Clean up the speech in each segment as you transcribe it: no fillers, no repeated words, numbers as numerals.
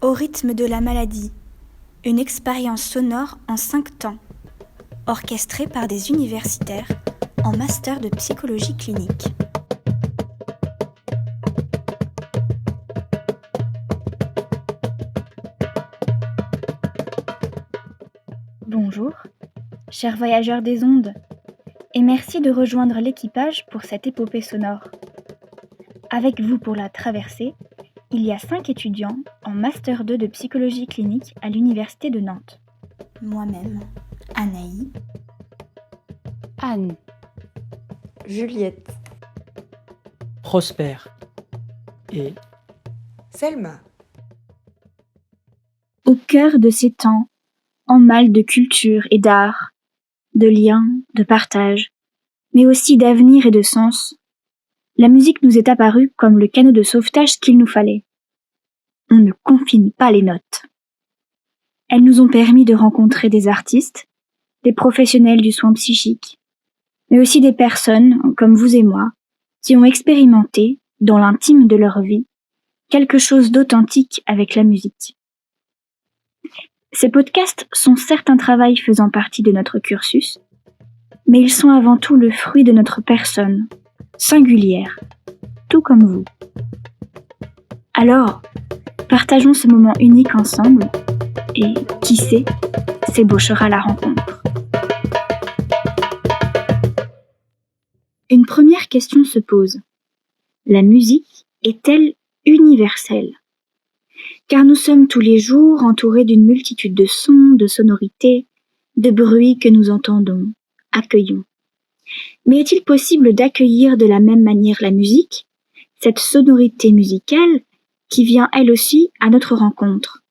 Au rythme de la maladie, une expérience sonore en 5 temps, orchestrée par des universitaires en master de psychologie clinique. Bonjour, chers voyageurs des ondes, et merci de rejoindre l'équipage pour cette épopée sonore. Avec vous pour la traversée, il y a 5 étudiants en Master 2 de psychologie clinique à l'Université de Nantes. Moi-même, Anaï, Anne, Juliette, Prosper et Selma. au cœur de ces temps, emmailles de culture et d'art, de liens, de partage, mais aussi d'avenir et de sens, la musique nous est apparue comme le canot de sauvetage qu'il nous fallait. On ne confine pas les notes. Elles nous ont permis de rencontrer des artistes, des professionnels du soin psychique, mais aussi des personnes, comme vous et moi, qui ont expérimenté, dans l'intime de leur vie, quelque chose d'authentique avec la musique. Ces podcasts sont certes un travail faisant partie de notre cursus, mais ils sont avant tout le fruit de notre personne, singulière, tout comme vous. Alors, partageons ce moment unique ensemble, et qui sait, s'ébauchera la rencontre. Une première question se pose. La musique est-elle universelle ? Car nous sommes tous les jours entourés d'une multitude de sons, de sonorités, de bruits que nous entendons, accueillons. Mais est-il possible d'accueillir de la même manière la musique, cette sonorité musicale qui vient elle aussi à notre rencontre ?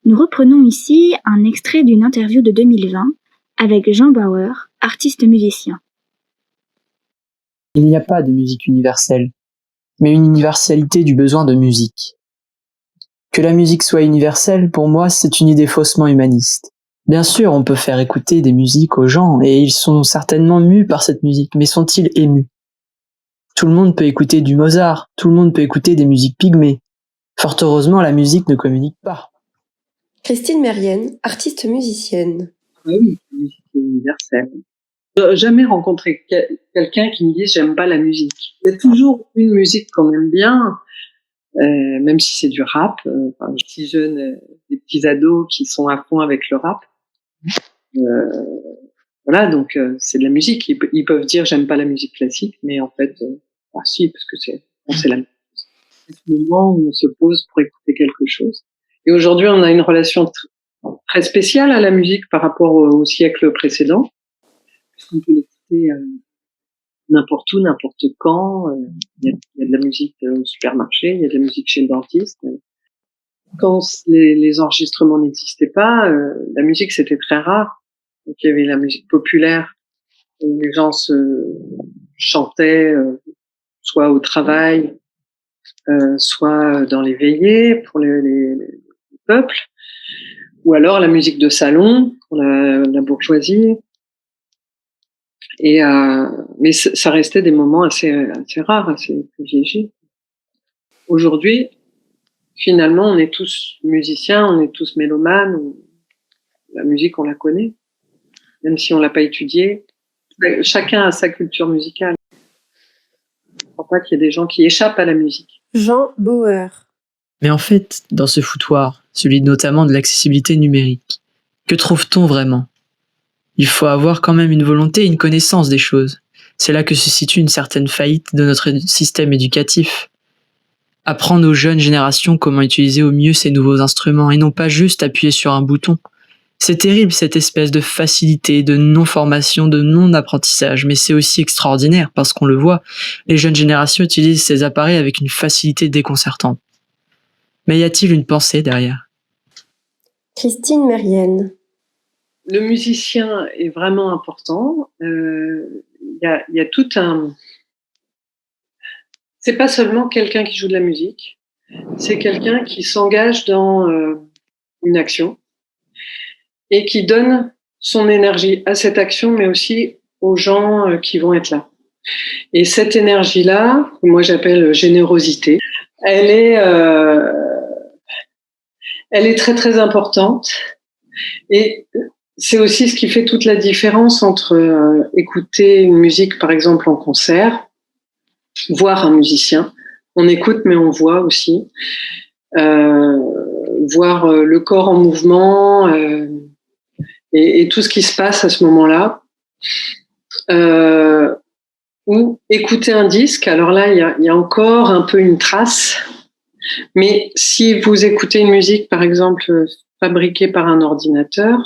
Nous reprenons ici un extrait d'une interview de 2020 avec Jean Bauer, artiste musicien. il n'y a pas de musique universelle, mais une universalité du besoin de musique. Que la musique soit universelle, pour moi, c'est une idée faussement humaniste. Bien sûr, on peut faire écouter des musiques aux gens, et ils sont certainement mus par cette musique, mais sont-ils émus ? Tout le monde peut écouter du Mozart, tout le monde peut écouter des musiques pygmées. Fort heureusement, la musique ne communique pas. Christine Mérienne, artiste musicienne. Oui, la musique est universelle. Je n'ai jamais rencontré quelqu'un qui me dise j'aime pas la musique. Il y a toujours une musique qu'on aime bien, même si c'est du rap. Enfin, les petits jeunes, les petits ados qui sont à fond avec le rap. Voilà, donc c'est de la musique. Ils peuvent dire j'aime pas la musique classique, mais en fait, si, parce que c'est la musique. C'est ce moment où on se pose pour écouter quelque chose. Et aujourd'hui, on a une relation très spéciale à la musique par rapport au siècle précédent, puisqu'on peut l'écouter n'importe où, n'importe quand. Il y a de la musique au supermarché, il y a de la musique chez le dentiste. Quand les enregistrements n'existaient pas, la musique c'était très rare. Donc il y avait la musique populaire, où les gens se chantaient, soit au travail, soit dans les veillées pour les peuples, ou alors la musique de salon pour la bourgeoisie. Mais ça restait des moments assez rares, assez privilégiés. Aujourd'hui, finalement, on est tous musiciens, on est tous mélomanes. La musique, on la connaît, même si on l'a pas étudiée. Chacun a sa culture musicale. Je ne crois pas qu'il y ait des gens qui échappent à la musique. Jean Bauer. Mais en fait, dans ce foutoir, celui notamment de l'accessibilité numérique, que trouve-t-on vraiment ? Il faut avoir quand même une volonté et une connaissance des choses. C'est là que se situe une certaine faillite de notre système éducatif. Apprendre aux jeunes générations comment utiliser au mieux ces nouveaux instruments et non pas juste appuyer sur un bouton. C'est terrible cette espèce de facilité, de non-formation, de non-apprentissage, mais c'est aussi extraordinaire parce qu'on le voit, les jeunes générations utilisent ces appareils avec une facilité déconcertante. Mais y a-t-il une pensée derrière ? Christine Mérienne. Le musicien est vraiment important. Y a tout un... C'est pas seulement quelqu'un qui joue de la musique, c'est quelqu'un qui s'engage dans une action et qui donne son énergie à cette action, mais aussi aux gens qui vont être là. Et cette énergie-là, que moi j'appelle générosité, elle est Elle est très très importante et c'est aussi ce qui fait toute la différence entre écouter une musique par exemple en concert, voir un musicien, on écoute mais on voit aussi, voir le corps en mouvement et tout ce qui se passe à ce moment-là. Ou écouter un disque, alors là il y a encore un peu une trace, mais si vous écoutez une musique par exemple fabriquée par un ordinateur,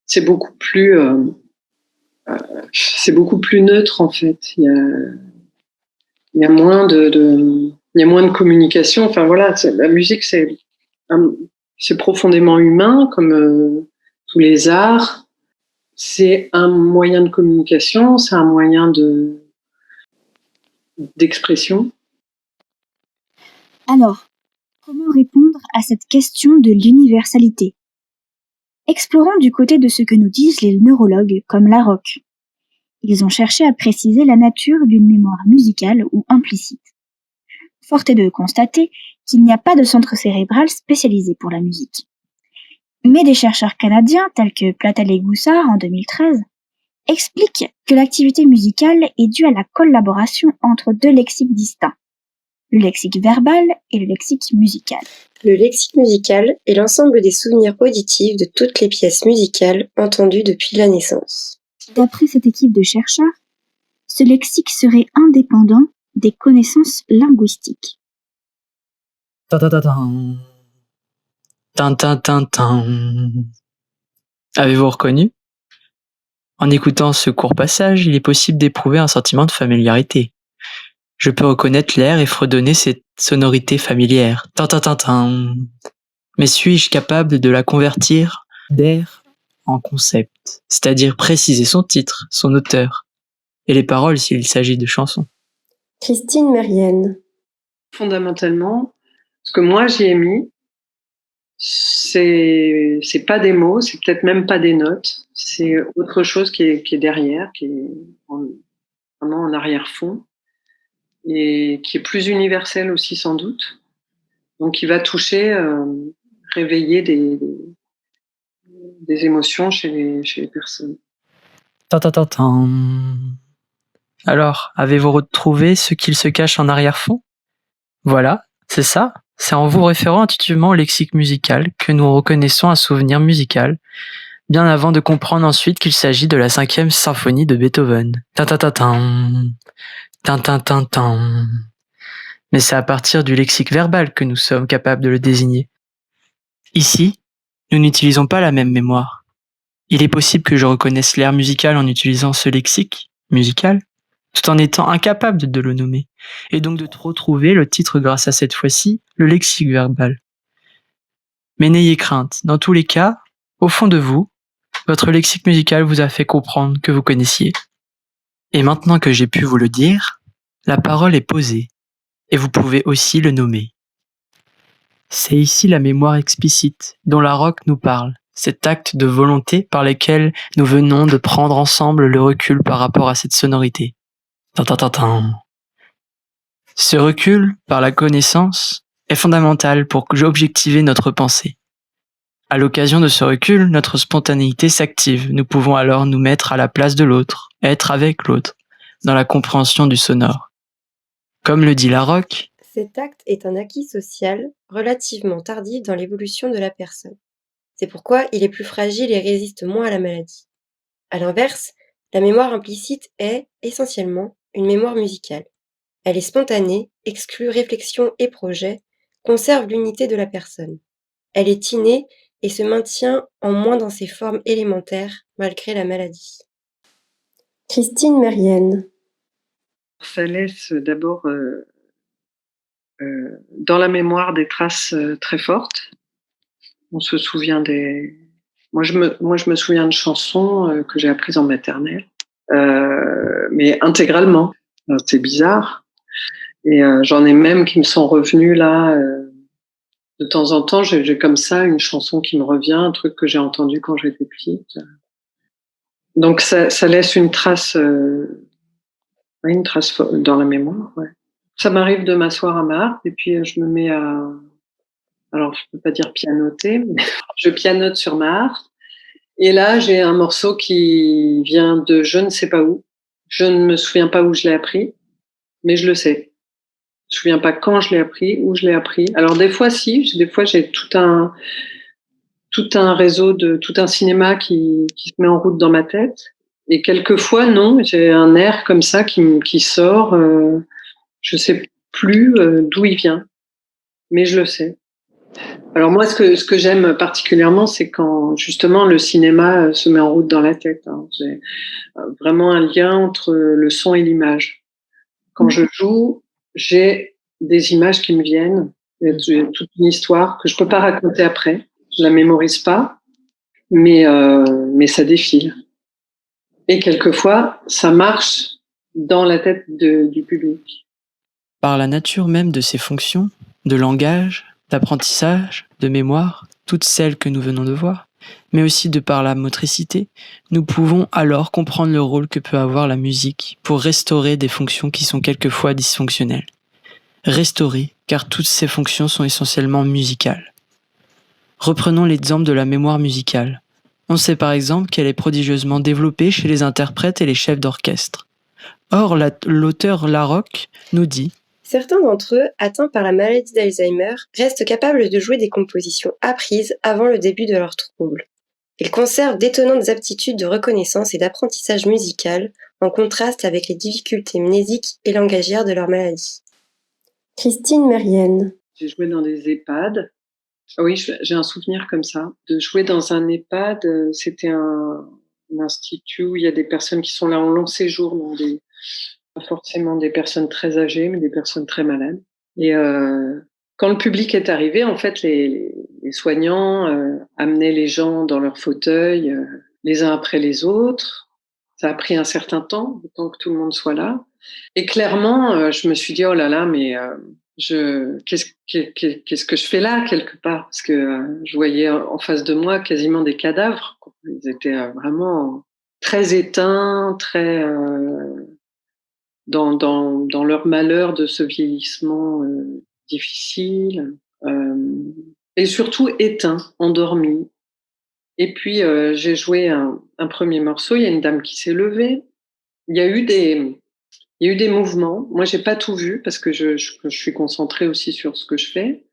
c'est beaucoup plus neutre en fait. Il y a moins de communication. Enfin voilà, la musique c'est profondément humain comme tous les arts. C'est un moyen de communication, c'est un moyen d'expression. Alors, comment répondre à cette question de l'universalité? Explorons du côté de ce que nous disent les neurologues comme Larocque. Ils ont cherché à préciser la nature d'une mémoire musicale ou implicite. Fort est de constater qu'il n'y a pas de centre cérébral spécialisé pour la musique. Mais des chercheurs canadiens tels que Platel et Goussard en 2013 expliquent que l'activité musicale est due à la collaboration entre deux lexiques distincts, le lexique verbal et le lexique musical. Le lexique musical est l'ensemble des souvenirs auditifs de toutes les pièces musicales entendues depuis la naissance. D'après cette équipe de chercheurs, ce lexique serait indépendant des connaissances linguistiques. Avez-vous reconnu? En écoutant ce court passage, il est possible d'éprouver un sentiment de familiarité. Je peux reconnaître l'air et fredonner cette sonorité familière. Mais suis-je capable de la convertir d'air en concept, c'est-à-dire préciser son titre, son auteur, et les paroles s'il s'agit de chansons? Christine Mérienne. Fondamentalement, ce que moi j'y ai mis, c'est pas des mots, c'est peut-être même pas des notes, c'est autre chose qui est derrière, qui est vraiment en arrière-fond et qui est plus universel aussi sans doute. Donc qui va toucher, réveiller des émotions chez les personnes. Alors, avez-vous retrouvé ce qu'il se cache en arrière-fond? Voilà, c'est ça. C'est en vous référant intuitivement au lexique musical que nous reconnaissons un souvenir musical, bien avant de comprendre ensuite qu'il s'agit de la 5e symphonie de Beethoven. Mais c'est à partir du lexique verbal que nous sommes capables de le désigner. Ici, nous n'utilisons pas la même mémoire. Il est possible que je reconnaisse l'air musical en utilisant ce lexique musical, tout en étant incapable de le nommer, et donc de retrouver le titre grâce à cette fois-ci le lexique verbal. Mais n'ayez crainte, dans tous les cas, au fond de vous, votre lexique musical vous a fait comprendre que vous connaissiez. Et maintenant que j'ai pu vous le dire, la parole est posée, et vous pouvez aussi le nommer. C'est ici la mémoire explicite dont Larocque nous parle, cet acte de volonté par lequel nous venons de prendre ensemble le recul par rapport à cette sonorité. Ce recul, par la connaissance, est fondamental pour objectiver notre pensée. À l'occasion de ce recul, notre spontanéité s'active. Nous pouvons alors nous mettre à la place de l'autre, être avec l'autre, dans la compréhension du sonore. Comme le dit Larocque, cet acte est un acquis social relativement tardif dans l'évolution de la personne. C'est pourquoi il est plus fragile et résiste moins à la maladie. À l'inverse, la mémoire implicite est, essentiellement, une mémoire musicale. Elle est spontanée, exclut réflexion et projet, conserve l'unité de la personne. Elle est innée et se maintient en moins dans ses formes élémentaires, malgré la maladie. Christine Mérienne. Ça laisse d'abord dans la mémoire des traces très fortes. On se souvient Moi, je me souviens de chansons que j'ai apprises en maternelle, mais intégralement. C'est bizarre. Et j'en ai même qui me sont revenus là. De temps en temps, j'ai comme ça une chanson qui me revient, un truc que j'ai entendu quand j'étais petite. Donc ça laisse une trace dans la mémoire. Ouais. Ça m'arrive de m'asseoir à ma harpe et puis je me mets à alors je peux pas dire pianoter, mais je pianote sur ma harpe. Et là, j'ai un morceau qui vient de je ne sais pas où. Je ne me souviens pas où je l'ai appris, mais je le sais. Je me souviens pas quand je l'ai appris, où je l'ai appris. Alors des fois, si, des fois j'ai tout un réseau tout un cinéma qui se met en route dans ma tête. Et quelquefois, non, j'ai un air comme ça qui sort. Je sais plus d'où il vient, mais je le sais. Alors moi, ce que j'aime particulièrement, c'est quand justement le cinéma se met en route dans la tête. Hein. J'ai vraiment un lien entre le son et l'image. Quand je joue, j'ai des images qui me viennent, j'ai toute une histoire que je peux pas raconter après. Je la mémorise pas, mais ça défile. Et quelquefois, ça marche dans la tête du public. Par la nature même de ces fonctions, de langage, d'apprentissage, de mémoire, toutes celles que nous venons de voir, mais aussi de par la motricité, nous pouvons alors comprendre le rôle que peut avoir la musique pour restaurer des fonctions qui sont quelquefois dysfonctionnelles. Restaurer, car toutes ces fonctions sont essentiellement musicales. Reprenons l'exemple de la mémoire musicale. On sait par exemple qu'elle est prodigieusement développée chez les interprètes et les chefs d'orchestre. Or, l'auteur Larocque nous dit: certains d'entre eux, atteints par la maladie d'Alzheimer, restent capables de jouer des compositions apprises avant le début de leur trouble. Ils conservent d'étonnantes aptitudes de reconnaissance et d'apprentissage musical, en contraste avec les difficultés mnésiques et langagières de leur maladie. Christine Mérienne. J'ai joué dans des EHPAD. Oui, j'ai un souvenir comme ça, de jouer dans un EHPAD. C'était un institut où il y a des personnes qui sont là en long séjour, pas forcément des personnes très âgées, mais des personnes très malades. Et quand le public est arrivé, en fait, les soignants amenaient les gens dans leur fauteuil, les uns après les autres. Ça a pris un certain temps, le temps que tout le monde soit là. Et clairement, je me suis dit, oh là là, mais qu'est-ce que je fais là, quelque part? Parce que je voyais en face de moi quasiment des cadavres. Ils étaient vraiment très éteints, très dans leur malheur de ce vieillissement difficile, et surtout éteints, endormis. Et puis j'ai joué un premier morceau, il y a une dame qui s'est levée, il y a eu des mouvements. Moi, j'ai pas tout vu parce que je suis concentrée aussi sur ce que je fais.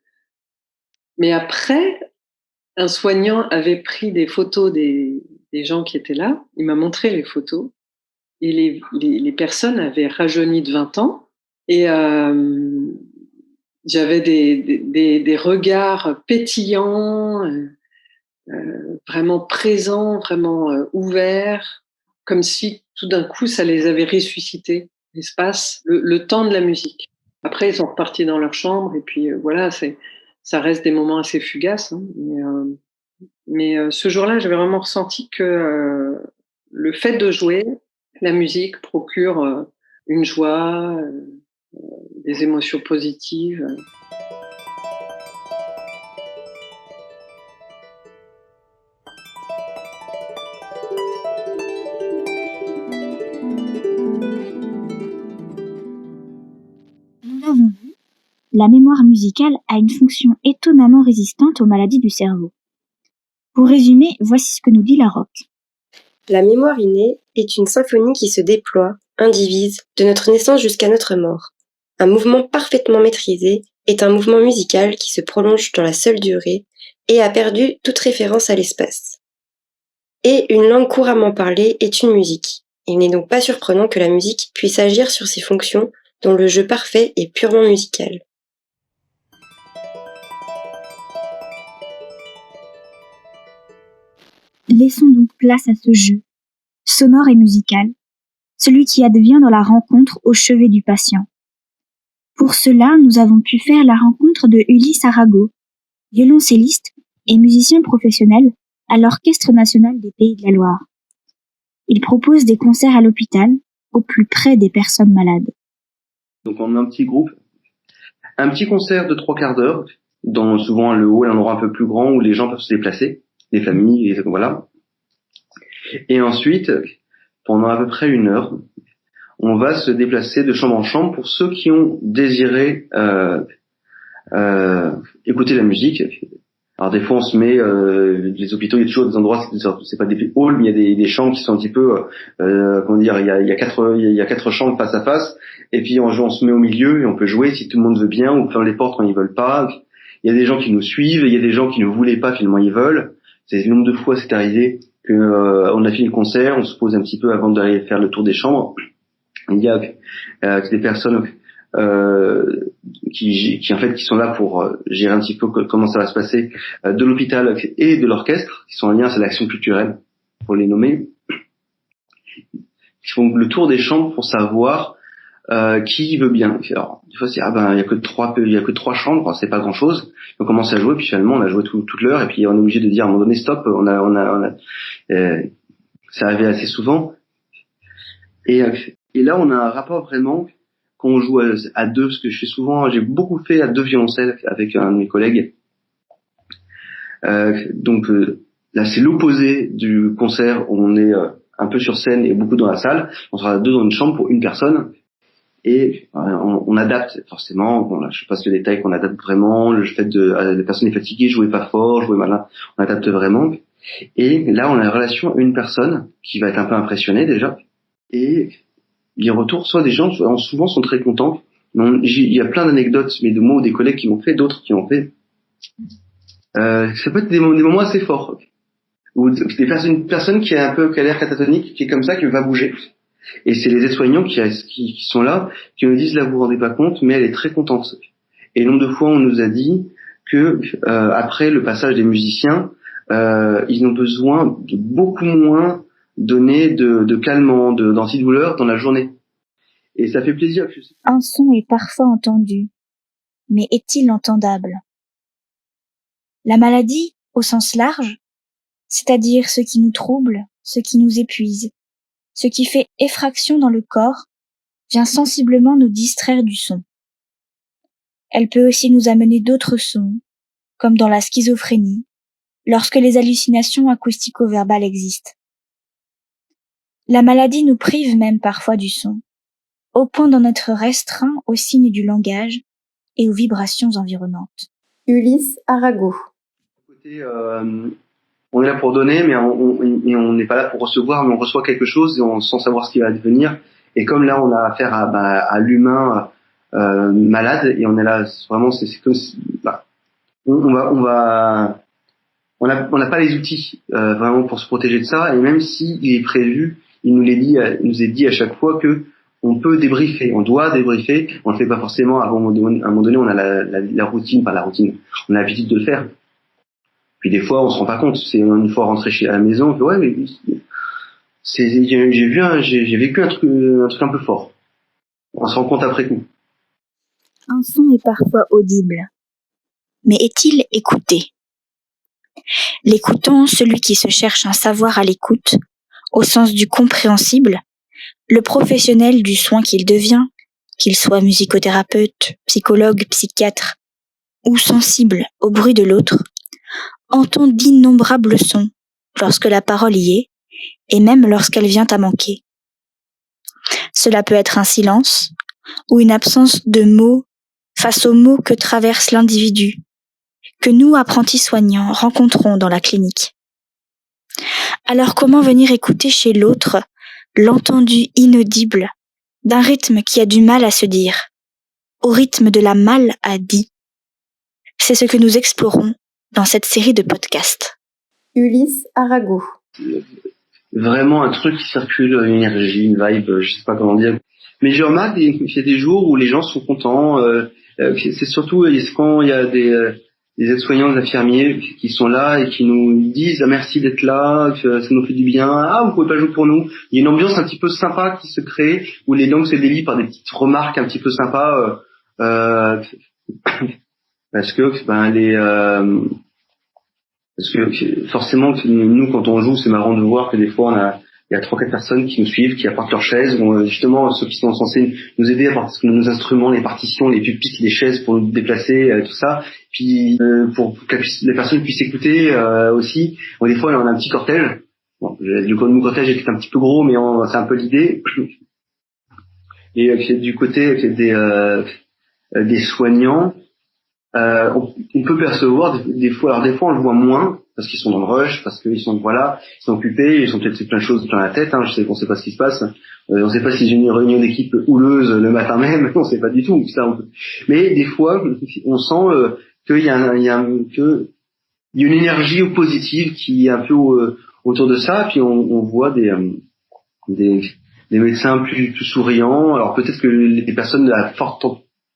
Mais après, un soignant avait pris des photos des gens qui étaient là. Il m'a montré les photos. Et les personnes avaient rajeuni de 20 ans. Et j'avais des regards pétillants, vraiment présents, vraiment ouverts, comme si tout d'un coup, ça les avait ressuscités. L'espace, le temps de la musique. Après, ils sont repartis dans leur chambre et puis voilà, ça reste des moments assez fugaces. Hein, mais ce jour-là, j'avais vraiment ressenti que le fait de jouer, la musique procure une joie, des émotions positives. Nous l'avons vu, la mémoire musicale a une fonction étonnamment résistante aux maladies du cerveau. Pour résumer, voici ce que nous dit Larocque. La mémoire innée est une symphonie qui se déploie, indivise, de notre naissance jusqu'à notre mort. Un mouvement parfaitement maîtrisé est un mouvement musical qui se prolonge dans la seule durée et a perdu toute référence à l'espace. Et une langue couramment parlée est une musique. Il n'est donc pas surprenant que la musique puisse agir sur ces fonctions dont le jeu parfait est purement musical. Laissons donc place à ce jeu, sonore et musical, celui qui advient dans la rencontre au chevet du patient. Pour cela, nous avons pu faire la rencontre de Ulysse Arago, violoncelliste et musicien professionnel à l'Orchestre national des Pays de la Loire. Il propose des concerts à l'hôpital, au plus près des personnes malades. Donc on a un petit groupe, un petit concert de 3/4 d'heure, dans souvent le hall, un endroit un peu plus grand où les gens peuvent se déplacer, les familles, et voilà. Et ensuite, pendant à peu près 1 heure, on va se déplacer de chambre en chambre pour ceux qui ont désiré écouter la musique. Alors des fois on se met les hôpitaux, il y a toujours des endroits, c'est pas des halls, mais il y a des chambres qui sont un petit peu comment dire, il y a quatre chambres face à face, et puis on se met au milieu et on peut jouer si tout le monde veut bien, ou ferme les portes quand ils veulent pas. Il y a des gens qui nous suivent, il y a des gens qui ne voulaient pas, finalement ils veulent. C'est le nombre de fois c'est arrivé que on a fini le concert, on se pose un petit peu avant d'aller faire le tour des chambres. Il y a des personnes qui en fait qui sont là pour gérer un petit peu comment ça va se passer de l'hôpital et de l'orchestre, qui sont en lien, c'est l'action culturelle pour les nommer. Ils font le tour des chambres pour savoir qui veut bien. Alors, des fois c'est il y a que trois chambres, c'est pas grand chose. On commence à jouer, puis finalement on a joué toute l'heure, et puis on est obligé de dire à un moment donné stop. Ça arrivait assez souvent. Et là on a un rapport vraiment quand on joue à deux, parce que j'ai beaucoup fait à deux violoncelles avec un de mes collègues. Donc là c'est l'opposé du concert où on est un peu sur scène et beaucoup dans la salle. On sera à deux dans une chambre pour une personne. Et on adapte forcément. Bon, là, je passe le détail qu'on adapte vraiment. Le fait de la personne est fatiguée, jouer pas fort, jouer malin, on adapte vraiment. Et là, on a une relation à une personne qui va être un peu impressionnée déjà. Et les retours, soit des gens souvent sont très contents. Il y a plein d'anecdotes, mais de moi ou des collègues qui m'ont fait, d'autres qui ont fait. Ça peut être des moments assez forts. Ou une personne qui a l'air catatonique, qui est comme ça, qui va bouger. Et c'est les aides-soignants qui sont là, qui nous disent là, vous vous rendez pas compte, mais elle est très contente. Et le nombre de fois on nous a dit que après le passage des musiciens, ils ont besoin de beaucoup moins donner de calmants, d'antidouleurs dans la journée. Et ça fait plaisir. Un son est parfois entendu, mais est-il entendable? La maladie, au sens large, c'est-à-dire ce qui nous trouble, ce qui nous épuise, ce qui fait effraction dans le corps, vient sensiblement nous distraire du son. Elle peut aussi nous amener d'autres sons, comme dans la schizophrénie, lorsque les hallucinations acoustico-verbales existent. La maladie nous prive même parfois du son, au point d'en être restreint aux signes du langage et aux vibrations environnantes. Ulysse Arago. On est là pour donner, mais on n'est pas là pour recevoir, mais on reçoit quelque chose sans savoir ce qui va advenir. Et comme là, on a affaire à l'humain malade, et on est là vraiment, c'est comme on n'a pas les outils vraiment pour se protéger de ça. Et même si il est prévu, il nous est dit à chaque fois que on peut débriefer, on doit débriefer. On le fait pas forcément. À un moment donné, on a la routine, pas la routine. On a l'habitude de le faire. Puis des fois, on se rend pas compte. C'est une fois rentré à la maison, on fait, ouais, mais j'ai vécu un truc un peu fort. On se rend compte après coup. Un son est parfois audible, mais est-il écouté? L'écoutant, celui qui se cherche un savoir à l'écoute, au sens du compréhensible, le professionnel du soin qu'il devient, qu'il soit musicothérapeute, psychologue, psychiatre, ou sensible au bruit de l'autre, entend d'innombrables sons lorsque la parole y est, et même lorsqu'elle vient à manquer. Cela peut être un silence, ou une absence de mots face aux mots que traverse l'individu, que nous, apprentis soignants, rencontrons dans la clinique. Alors comment venir écouter chez l'autre l'entendu inaudible d'un rythme qui a du mal à se dire, au rythme de la mal à dit? C'est ce que nous explorons dans cette série de podcasts. Ulysse Arago. Vraiment un truc qui circule, une énergie, une vibe, je sais pas comment dire. Mais je remarque qu'il y a des jours où les gens sont contents. C'est surtout quand il y a des aides-soignants, des infirmiers qui sont là et qui nous disent merci d'être là, que ça nous fait du bien. Ah, vous pouvez pas jouer pour nous. Il y a une ambiance un petit peu sympa qui se crée où les langues se délient par des petites remarques un petit peu sympas. Parce que forcément nous quand on joue c'est marrant de voir que des fois il y a 3-4 personnes qui nous suivent, qui apportent leurs chaises, justement ceux qui sont censés nous aider à partir de nos instruments, les partitions, les pupitres, les chaises pour nous déplacer, tout ça. Puis pour que les personnes puissent écouter aussi. Bon, des fois on a un petit cortège. Bon, du coup, mon cortège était un petit peu gros, mais c'est un peu l'idée. Et du côté des soignants, on peut percevoir des fois. Alors des fois on le voit moins parce qu'ils sont dans le rush, parce qu'ils sont ils sont occupés, ils sont peut-être fait plein de choses dans la tête. Je sais qu'on sait pas ce qui se passe. On sait pas si j'ai une réunion d'équipe houleuse le matin même. On sait pas du tout. Mais des fois on sent qu'il y a une énergie positive qui est un peu autour de ça. Puis on voit des médecins plus souriants. Alors peut-être que les personnes à fort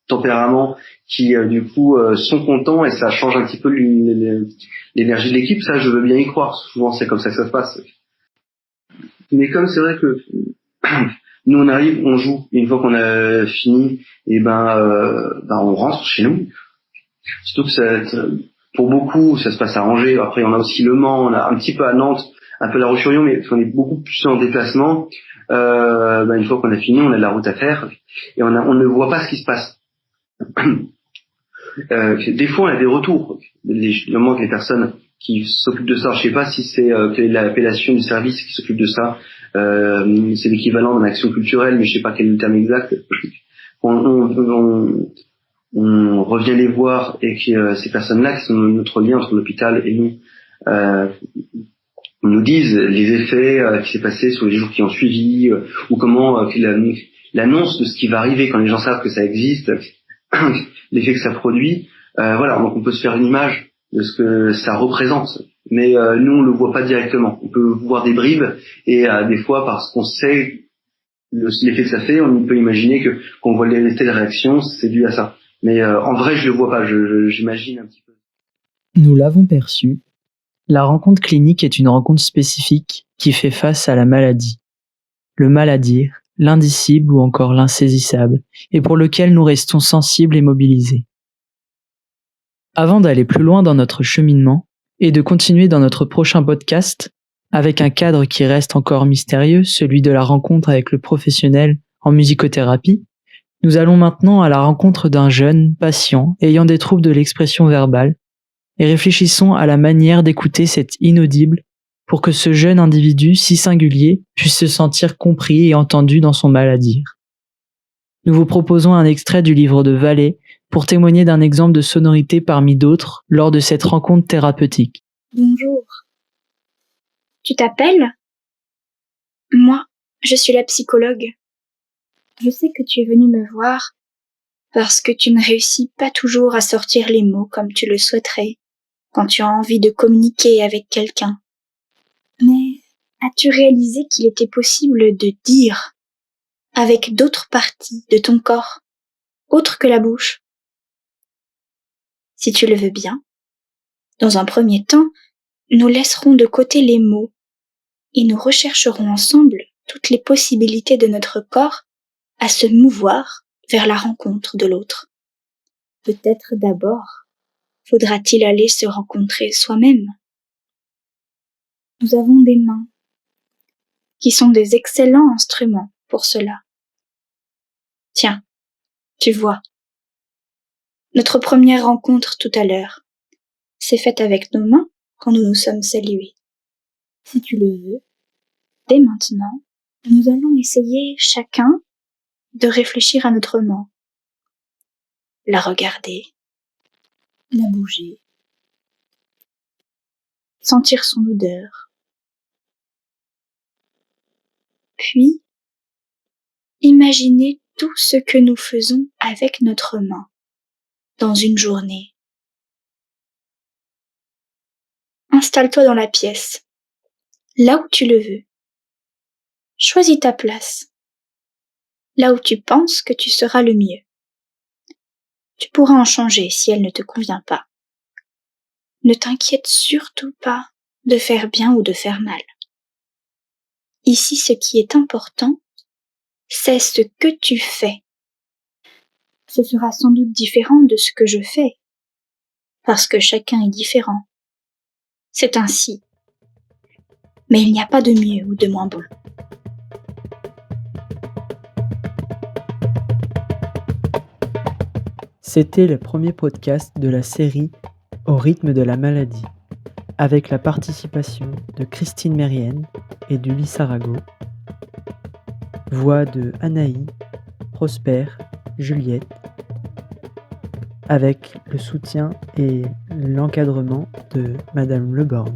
tempérament qui du coup sont contents et ça change un petit peu l'énergie de l'équipe. Ça, je veux bien y croire. Souvent, c'est comme ça que ça se passe. Mais comme c'est vrai que nous on arrive, on joue. Et une fois qu'on a fini, et on rentre chez nous. Surtout que pour beaucoup, ça se passe à Angers. Après, on a aussi Le Mans, on a un petit peu à Nantes, un peu La Roche-sur-Yon, mais on est beaucoup plus en déplacement. Une fois qu'on a fini, on a de la route à faire et on ne voit pas ce qui se passe. Des fois, on a des retours. Le manque des personnes qui s'occupent de ça, je sais pas si c'est quelle est l'appellation du service qui s'occupe de ça. C'est l'équivalent d'une action culturelle, mais je sais pas quel est le terme exact. On revient les voir et que ces personnes-là, qui sont notre lien entre l'hôpital et nous, nous disent les effets qui s'est passé sur les jours qui ont suivi, ou comment l'annonce de ce qui va arriver quand les gens savent que ça existe, l'effet que ça produit. Donc on peut se faire une image de ce que ça représente, mais nous on le voit pas directement. On peut voir des bribes et des fois parce qu'on sait l'effet que ça fait, on peut imaginer que quand on voit les telles réactions, c'est dû à ça. Mais en vrai, je le vois pas. J'imagine un petit peu. Nous l'avons perçu. La rencontre clinique est une rencontre spécifique qui fait face à la maladie. Le mal à dire, l'indicible ou encore l'insaisissable, et pour lequel nous restons sensibles et mobilisés. Avant d'aller plus loin dans notre cheminement et de continuer dans notre prochain podcast, avec un cadre qui reste encore mystérieux, celui de la rencontre avec le professionnel en musicothérapie, nous allons maintenant à la rencontre d'un jeune patient ayant des troubles de l'expression verbale et réfléchissons à la manière d'écouter cet inaudible pour que ce jeune individu si singulier puisse se sentir compris et entendu dans son mal à dire. Nous vous proposons un extrait du livre de Vallée pour témoigner d'un exemple de sonorité parmi d'autres lors de cette rencontre thérapeutique. Bonjour. Tu t'appelles ? Moi, je suis la psychologue. Je sais que tu es venu me voir parce que tu ne réussis pas toujours à sortir les mots comme tu le souhaiterais quand tu as envie de communiquer avec quelqu'un. Mais as-tu réalisé qu'il était possible de dire avec d'autres parties de ton corps, autres que la bouche ? Si tu le veux bien, dans un premier temps, nous laisserons de côté les mots et nous rechercherons ensemble toutes les possibilités de notre corps à se mouvoir vers la rencontre de l'autre. Peut-être d'abord faudra-t-il aller se rencontrer soi-même. Nous avons des mains qui sont des excellents instruments pour cela. Tiens, tu vois, notre première rencontre tout à l'heure s'est faite avec nos mains quand nous nous sommes salués. Si tu le veux, dès maintenant, nous allons essayer chacun de réfléchir à notre main, la regarder, la bouger, sentir son odeur, puis imaginer tout ce que nous faisons avec notre main dans une journée. Installe-toi dans la pièce, là où tu le veux. Choisis ta place, là où tu penses que tu seras le mieux. Tu pourras en changer si elle ne te convient pas. Ne t'inquiète surtout pas de faire bien ou de faire mal. Ici, ce qui est important, c'est ce que tu fais. Ce sera sans doute différent de ce que je fais, parce que chacun est différent. C'est ainsi. Mais il n'y a pas de mieux ou de moins bon. C'était le premier podcast de la série Au rythme de la maladie, avec la participation de Christine Mérienne et d'Ulysse Arago, voix de Anaï, Prosper, Juliette, avec le soutien et l'encadrement de Madame Leborgne.